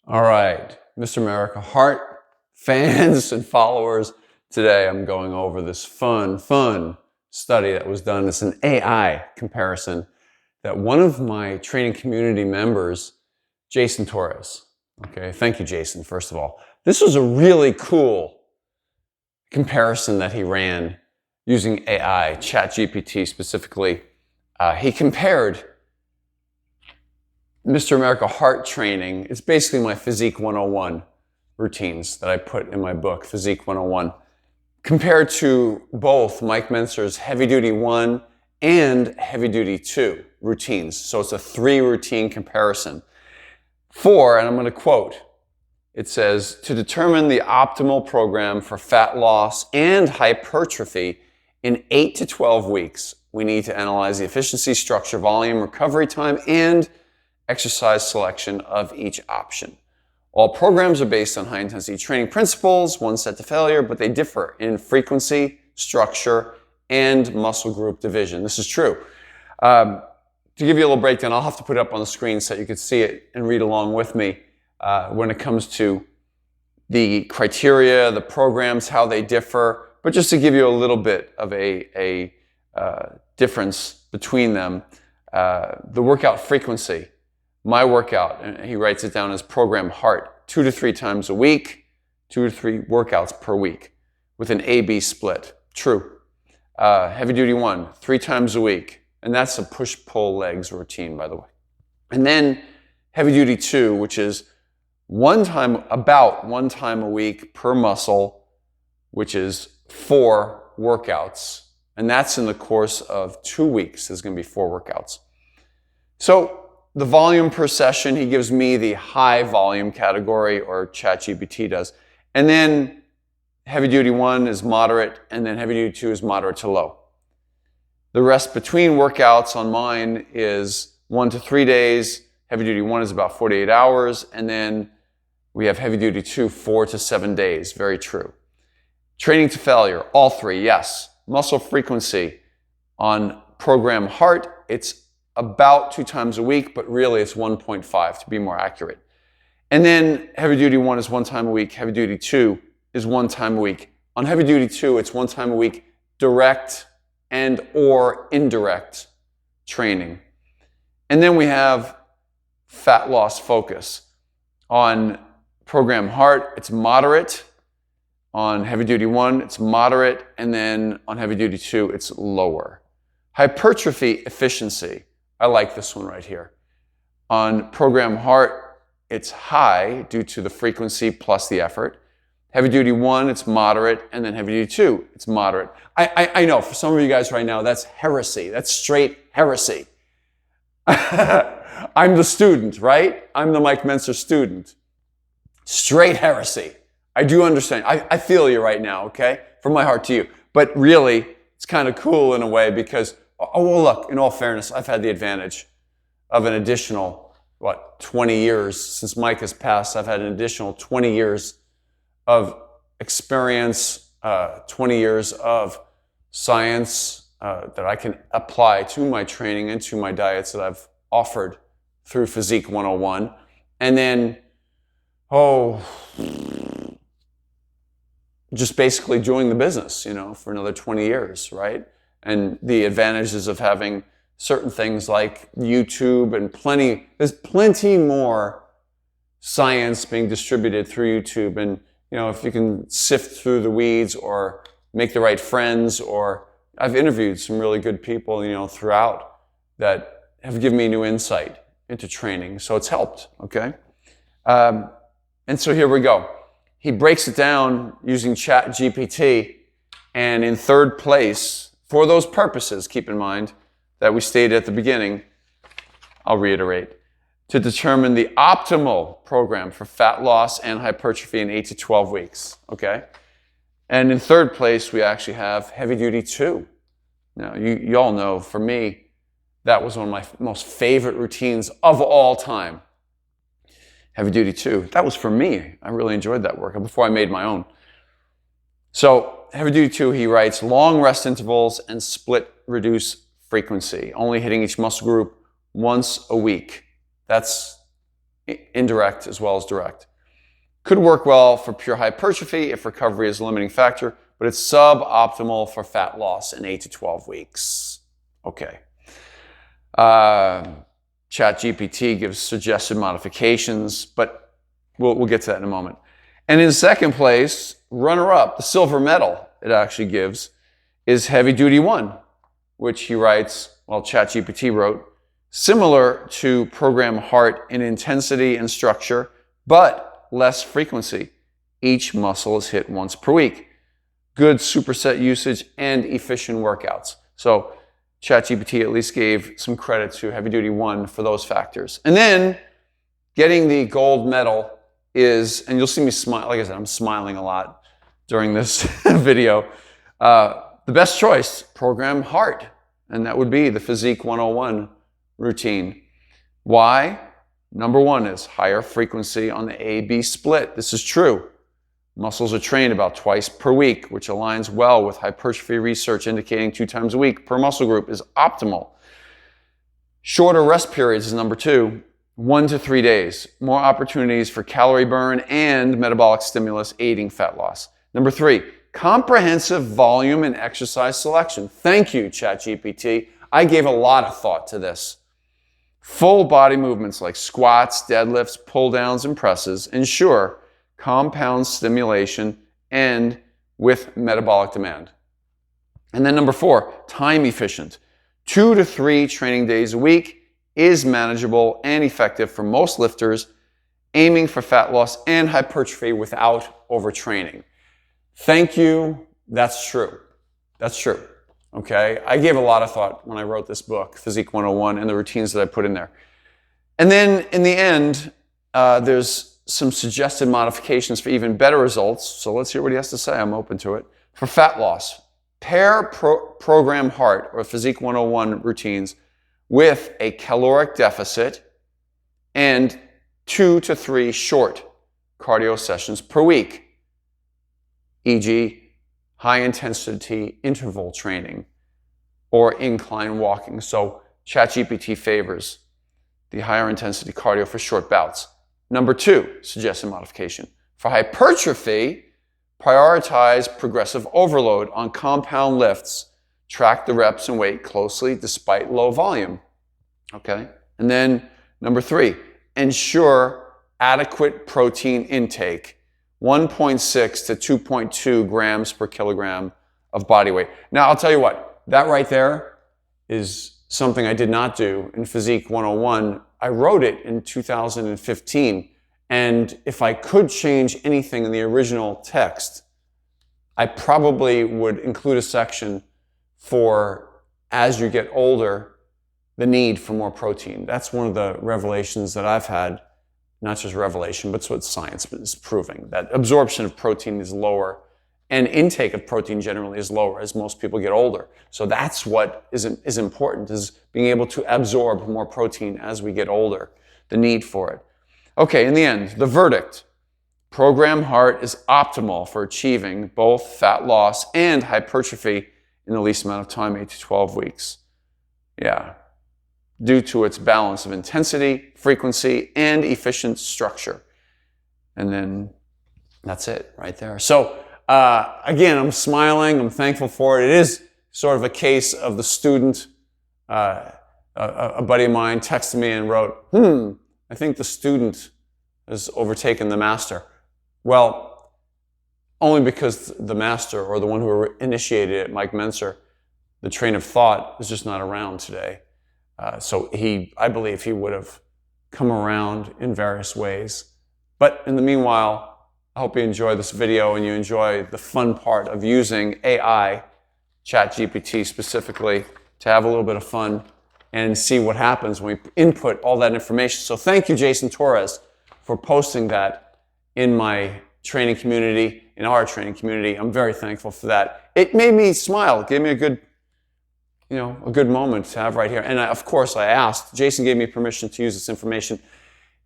All right, Mr. America Heart fans and followers, today I'm going over this fun study that was done. It's an AI comparison that one of my training community members, Jason Torres, okay, thank you, Jason, first of all. This was a really cool comparison that he ran using AI, ChatGPT specifically. He compared Mr. America Heart training. It's basically my Physique 101 routines that I put in my book, Physique 101, compared to both Mike Mentzer's Heavy Duty 1 and Heavy Duty 2 routines. So it's a 3-routine comparison. And I'm going to quote, it says, to determine the optimal program for fat loss and hypertrophy in 8 to 12 weeks, we need to analyze the efficiency, structure, volume, recovery time, and exercise selection of each option. All programs are based on high-intensity training principles, one set to failure, but they differ in frequency, structure, and muscle group division. This is true. To give you a little breakdown, I'll have to put it up on the screen so you can see it and read along with me when it comes to the criteria, the programs, how they differ. But just to give you a little bit of a difference between them, the workout frequency. My workout, and he writes it down as program Heart, 2 to 3 times a week, 2 to 3 workouts per week with an A-B split. True. Heavy Duty 1, 3 times a week. And that's a push-pull legs routine, by the way. And then Heavy Duty 2, which is about one time a week per muscle, which is 4 workouts. And that's in the course of 2 weeks. There's going to be 4 workouts. So the volume per session, he gives me the high volume category, or ChatGPT does. And then Heavy Duty 1 is moderate, and then Heavy Duty 2 is moderate to low. The rest between workouts on mine is 1 to 3 days. Heavy Duty 1 is about 48 hours, and then we have Heavy Duty 2, 4 to 7 days. Very true. Training to failure, all 3, yes. Muscle frequency on program Heart, it's about 2 times a week, but really it's 1.5 to be more accurate. And then Heavy Duty 1 is 1 time a week. Heavy Duty 2 is 1 time a week. On Heavy Duty 2, it's 1 time a week, direct and or indirect training. And then we have fat loss focus. On program Heart, it's moderate. On Heavy Duty 1, it's moderate. And then on Heavy Duty 2, it's lower. Hypertrophy efficiency. I like this one right here. On program Heart, it's high due to the frequency plus the effort. Heavy Duty 1, it's moderate, and then Heavy Duty 2, it's moderate. I know, for some of you guys right now, that's heresy. That's straight heresy. I'm the student, right? I'm the Mike Mentzer student. Straight heresy. I do understand. I feel you right now, okay? From my heart to you. But really, it's kind of cool in a way because, oh, well, look, in all fairness, I've had the advantage of an additional, 20 years. Since Mike has passed, I've had an additional 20 years of experience, 20 years of science that I can apply to my training and to my diets that I've offered through Physique 101. And then, just basically doing the business, for another 20 years, right? And the advantages of having certain things like YouTube and there's plenty more science being distributed through YouTube. And, if you can sift through the weeds or make the right friends, or I've interviewed some really good people, throughout that have given me new insight into training. So it's helped, okay? And so here we go. He breaks it down using ChatGPT, and in 3rd place, for those purposes, keep in mind, that we stated at the beginning, I'll reiterate, to determine the optimal program for fat loss and hypertrophy in 8 to 12 weeks, okay? And in 3rd place, we actually have Heavy Duty 2. Now, you all know, for me, that was one of my most favorite routines of all time. Heavy Duty 2. That was for me. I really enjoyed that workout before I made my own. So Heavy Duty 2, he writes, long rest intervals and split reduce frequency, only hitting each muscle group once a week. That's indirect as well as direct. Could work well for pure hypertrophy if recovery is a limiting factor, but it's suboptimal for fat loss in 8 to 12 weeks. Okay. ChatGPT gives suggested modifications, but we'll get to that in a moment. And in second place, runner-up, the silver medal it actually gives, is Heavy Duty 1, which he writes, well, ChatGPT wrote, similar to Program Heart in intensity and structure, but less frequency. Each muscle is hit once per week. Good superset usage and efficient workouts. So ChatGPT at least gave some credit to Heavy Duty 1 for those factors. And then getting the gold medal is, and you'll see me smile, like I said, I'm smiling a lot during this video. The best choice, Program Heart, and that would be the Physique 101 routine. Why? Number one is higher frequency on the A-B split. This is true. Muscles are trained about twice per week, which aligns well with hypertrophy research indicating 2 times a week per muscle group is optimal. Shorter rest periods is number 2. 1 to 3 days. More opportunities for calorie burn and metabolic stimulus aiding fat loss. Number 3, comprehensive volume and exercise selection. Thank you, ChatGPT. I gave a lot of thought to this. Full body movements like squats, deadlifts, pull downs, and presses ensure compound stimulation and with metabolic demand. And then number 4, time efficient. 2 to 3 training days a week is manageable and effective for most lifters aiming for fat loss and hypertrophy without overtraining. Thank you. That's true. That's true. Okay. I gave a lot of thought when I wrote this book, Physique 101, and the routines that I put in there. And then in the end, there's some suggested modifications for even better results. So let's hear what he has to say. I'm open to it. For fat loss, pair Program Heart or Physique 101 routines with a caloric deficit and 2 to 3 short cardio sessions per week, e.g. high-intensity interval training or incline walking. So ChatGPT favors the higher intensity cardio for short bouts. Number 2, suggested modification. For hypertrophy, prioritize progressive overload on compound lifts. Track the reps and weight closely despite low volume. Okay? And then number 3, ensure adequate protein intake. 1.6 to 2.2 grams per kilogram of body weight. Now, I'll tell you what, that right there is something I did not do in Physique 101. I wrote it in 2015, and if I could change anything in the original text, I probably would include a section for, as you get older, the need for more protein. That's one of the revelations that I've had. Not just revelation, but it's what science is proving, that absorption of protein is lower and intake of protein generally is lower as most people get older. So that's what is important, is being able to absorb more protein as we get older, the need for it. Okay, in the end, the verdict. Program Heart is optimal for achieving both fat loss and hypertrophy in the least amount of time, 8 to 12 weeks. Yeah. Due to its balance of intensity, frequency, and efficient structure. And then that's it right there. So again, I'm smiling. I'm thankful for it. It is sort of a case of the student. A buddy of mine texted me and wrote, I think the student has overtaken the master. Well, only because the master, or the one who initiated it, Mike Mentzer, the train of thought is just not around today. So I believe he would have come around in various ways. But in the meanwhile, I hope you enjoy this video and you enjoy the fun part of using AI, ChatGPT specifically, to have a little bit of fun and see what happens when we input all that information. So thank you, Jason Torres, for posting that in my training community, in our training community. I'm very thankful for that. It made me smile. It gave me a good moment to have right here. And of course, I asked, Jason gave me permission to use this information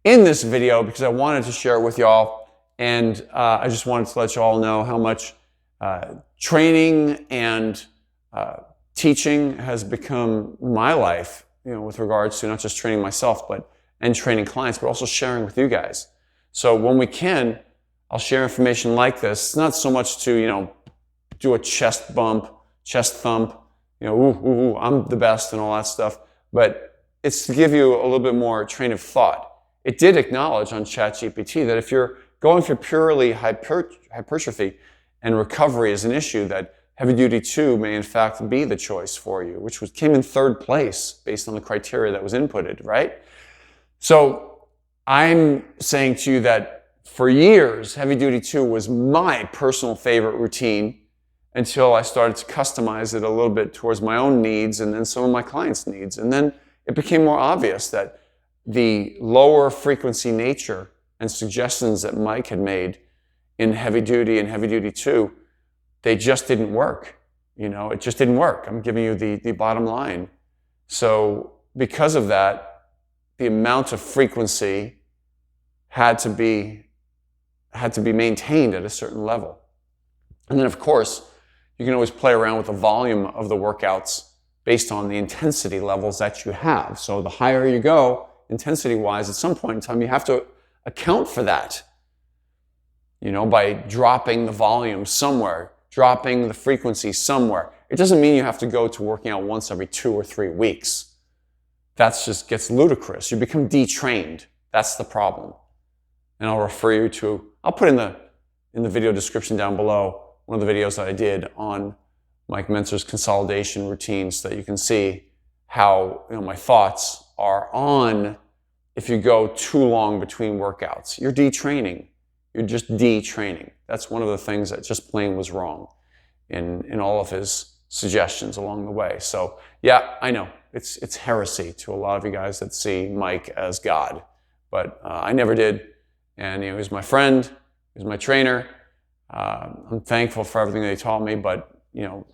in this video because I wanted to share it with y'all. And I just wanted to let you all know how much training and teaching has become my life, with regards to not just training myself, but and training clients, but also sharing with you guys. So when we can, I'll share information like this. It's not so much to, do a chest bump, chest thump, ooh, I'm the best and all that stuff, but it's to give you a little bit more train of thought. It did acknowledge on ChatGPT that if you're going for purely hypertrophy and recovery is an issue, that heavy duty 2 may in fact be the choice for you, which came in 3rd place based on the criteria that was inputted, right? So I'm saying to you that for years, heavy duty 2 was my personal favorite routine until I started to customize it a little bit towards my own needs and then some of my clients' needs. And then it became more obvious that the lower frequency nature and suggestions that Mike had made in heavy duty and heavy duty 2, they just didn't work. It just didn't work. I'm giving you the bottom line. So because of that, the amount of frequency had to be maintained at a certain level. And then of course, you can always play around with the volume of the workouts based on the intensity levels that you have. So the higher you go, intensity-wise, at some point in time, you have to account for that, by dropping the volume somewhere, dropping the frequency somewhere. It doesn't mean you have to go to working out once every 2 or 3 weeks. That just gets ludicrous. You become detrained. That's the problem. And I'll refer you to, I'll put in the video description down below, one of the videos that I did on Mike Mentzer's consolidation routines, so that you can see how my thoughts are on if you go too long between workouts. You're detraining. You're just detraining. That's one of the things that just plain was wrong in all of his suggestions along the way. So yeah, I know it's heresy to a lot of you guys that see Mike as God, but I never did. And he was my friend, he was my trainer. I'm thankful for everything that he taught me, but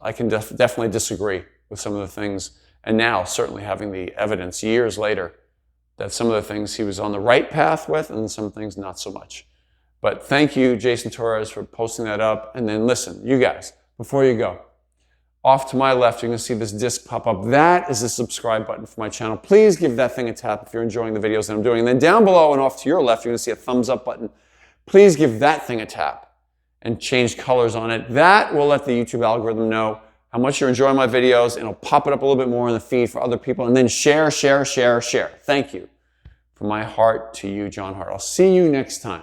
I can definitely disagree with some of the things. And now, certainly having the evidence years later that some of the things he was on the right path with, and some things not so much. But thank you, Jason Torres, for posting that up. And then listen, you guys, before you go, off to my left, you're going to see this disc pop up. That is the subscribe button for my channel. Please give that thing a tap if you're enjoying the videos that I'm doing. And then down below and off to your left, you're going to see a thumbs up button. Please give that thing a tap and change colors on it. That will let the YouTube algorithm know how much you're enjoying my videos, and it'll pop it up a little bit more in the feed for other people. And then share, share, share, share. Thank you. From my heart to you, John Hart. I'll see you next time.